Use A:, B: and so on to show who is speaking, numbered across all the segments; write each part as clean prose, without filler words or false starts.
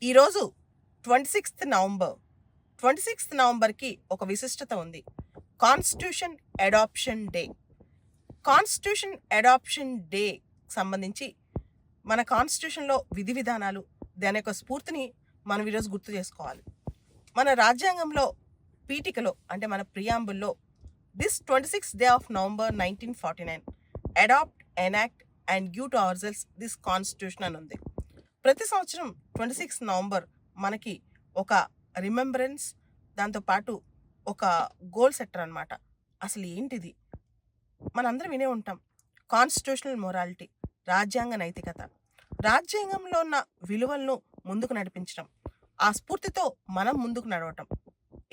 A: ఈరోజు 26th November 26th నవంబర్కి ఒక విశిష్టత ఉంది. Constitution adoption day. Constitution adoption day సంబంధించి మన కాన్స్టిట్యూషన్లో విధి విధానాలు, దాని యొక్క స్ఫూర్తిని మనం ఈరోజు గుర్తు చేసుకోవాలి. మన రాజ్యాంగంలో పీఠికలో అంటే మన ప్రియాంబుల్లో this 26th day of November 1949 adopt, enact and give to our selves this constitution అని ఉంది. ప్రతి సంవత్సరం 26th నవంబర్ మనకి ఒక రిమెంబరెన్స్, దాంతోపాటు ఒక గోల్ సెట్టర్ అనమాట. అసలు ఏంటిది? మనందరం వినే ఉంటాం, కాన్స్టిట్యూషనల్ మొరాలిటీ, రాజ్యాంగ నైతికత, రాజ్యాంగంలో ఉన్న విలువలను ముందుకు నడిపించడం, ఆ స్ఫూర్తితో మనం ముందుకు నడవటం.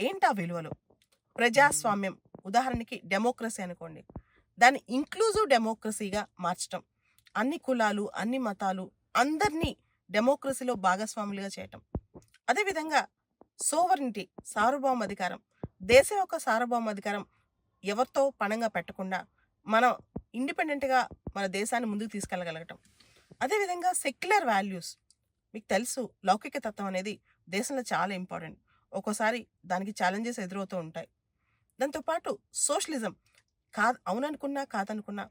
A: ఏంటా విలువలు? ప్రజాస్వామ్యం, ఉదాహరణకి డెమోక్రసీ అనుకోండి, దాన్ని ఇంక్లూజివ్ డెమోక్రసీగా మార్చడం, అన్ని కులాలు, అన్ని మతాలు, అందరినీ డెమోక్రసీలో భాగస్వాములుగా చేయటం. అదేవిధంగా సోవరినిటీ, సార్వభౌమాధికారం, దేశం యొక్క సార్వభౌమాధికారం ఎవరితో పణంగా పెట్టకుండా మనం ఇండిపెండెంట్గా మన దేశాన్ని ముందుకు తీసుకెళ్ళగలగటం. అదేవిధంగా సెక్యులర్ వాల్యూస్, మీకు తెలుసు లౌకిక తత్వం అనేది దేశంలో చాలా ఇంపార్టెంట్. ఒక్కోసారి దానికి ఛాలెంజెస్ ఎదురవుతూ ఉంటాయి. దాంతోపాటు సోషలిజం, అవుననుకున్నా కాదనుకున్నా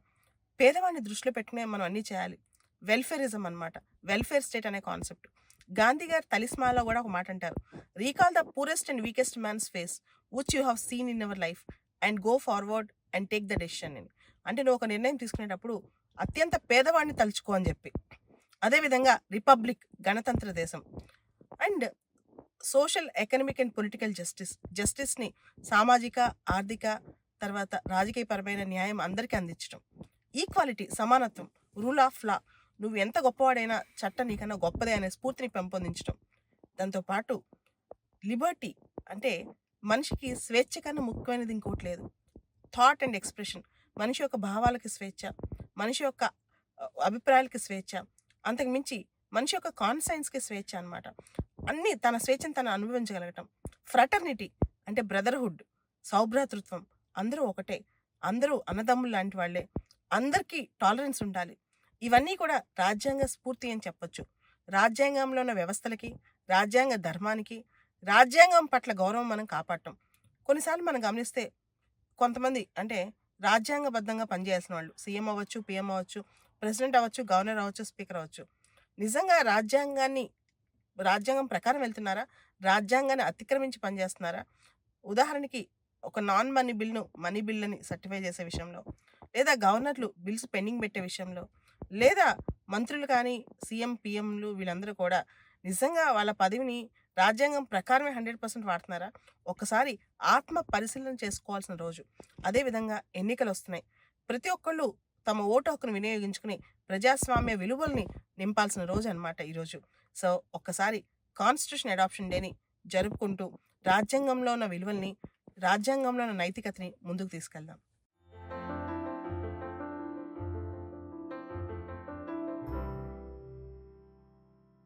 A: పేదవాడిని దృష్టిలో పెట్టుకునే మనం అన్నీ చేయాలి. వెల్ఫేరిజం అనమాట, వెల్ఫేర్ స్టేట్ అనే కాన్సెప్ట్. గాంధీ గారు తలిస్మాలో కూడా ఒక మాట అంటారు, recall the purest and weakest man's face which you have seen in our life and go forward and take the decision అని. అంటే నువ్వు ఒక నిర్ణయం తీసుకునేటప్పుడు అత్యంత పేదవాడిని తలుచుకో అని చెప్పి. అదేవిధంగా రిపబ్లిక్, గణతంత్ర దేశం. And social, economic and political జస్టిస్ని సామాజిక, ఆర్థిక, తర్వాత రాజకీయపరమైన న్యాయం అందరికీ అందించడం. ఈక్వాలిటీ, సమానత్వం, రూల్ ఆఫ్ లా, నువ్వు ఎంత గొప్పవాడైనా చట్టం నీకన్నా గొప్పదే అనే స్ఫూర్తిని పెంపొందించడం. దాంతోపాటు లిబర్టీ, అంటే మనిషికి స్వేచ్ఛ కన్నా ముఖ్యమైనది ఇంకోటి లేదు. థాట్ అండ్ ఎక్స్ప్రెషన్, మనిషి యొక్క భావాలకి స్వేచ్ఛ, మనిషి యొక్క అభిప్రాయాలకి స్వేచ్ఛ, అంతకుమించి మనిషి యొక్క కాన్సైన్స్కి స్వేచ్ఛ అనమాట. అన్నీ తన స్వేచ్ఛను తను అనుభవించగలగటం. ఫ్రటర్నిటీ అంటే బ్రదర్హుడ్, సౌభ్రాతృత్వం, అందరూ ఒకటే, అందరూ అన్నదమ్ములు లాంటి వాళ్ళే, అందరికీ టాలరెన్స్ ఉండాలి. ఇవన్నీ కూడా రాజ్యాంగ స్ఫూర్తి అని చెప్పొచ్చు. రాజ్యాంగంలో ఉన్న వ్యవస్థలకి, రాజ్యాంగ ధర్మానికి, రాజ్యాంగం పట్ల గౌరవం మనం కాపాడటం. కొన్నిసార్లు మనం గమనిస్తే కొంతమంది అంటే రాజ్యాంగబద్ధంగా పనిచేయాల్సిన వాళ్ళు, సీఎం అవ్వచ్చు, పిఎం అవ్వచ్చు, ప్రెసిడెంట్ అవ్వచ్చు, గవర్నర్ అవ్వచ్చు, స్పీకర్ అవ్వచ్చు, నిజంగా రాజ్యాంగం ప్రకారం వెళ్తున్నారా? రాజ్యాంగాన్ని అతిక్రమించి పనిచేస్తున్నారా? ఉదాహరణకి ఒక నాన్ మనీ బిల్ను మనీ బిల్ అని సర్టిఫై చేసే విషయంలో, లేదా గవర్నర్లు బిల్స్ పెండింగ్ పెట్టే విషయంలో, లేదా మంత్రులు కానీ సీఎం, పిఎంలు వీళ్ళందరూ కూడా నిజంగా వాళ్ళ పదవిని రాజ్యాంగం ప్రకారమే 100% వాడుతున్నారా? ఒకసారి ఆత్మ పరిశీలన చేసుకోవాల్సిన రోజు. అదేవిధంగా ఎన్నికలు వస్తున్నాయి. ప్రతి ఒక్కళ్ళు తమ ఓటు హక్కును వినియోగించుకుని ప్రజాస్వామ్య విలువల్ని నింపాల్సిన రోజు అనమాట ఈరోజు. సో ఒక్కసారి కాన్స్టిట్యూషన్ అడాప్షన్ డేని జరుపుకుంటూ రాజ్యాంగంలో ఉన్న విలువల్ని, రాజ్యాంగంలో ఉన్న నైతికతని ముందుకు తీసుకెళ్దాం.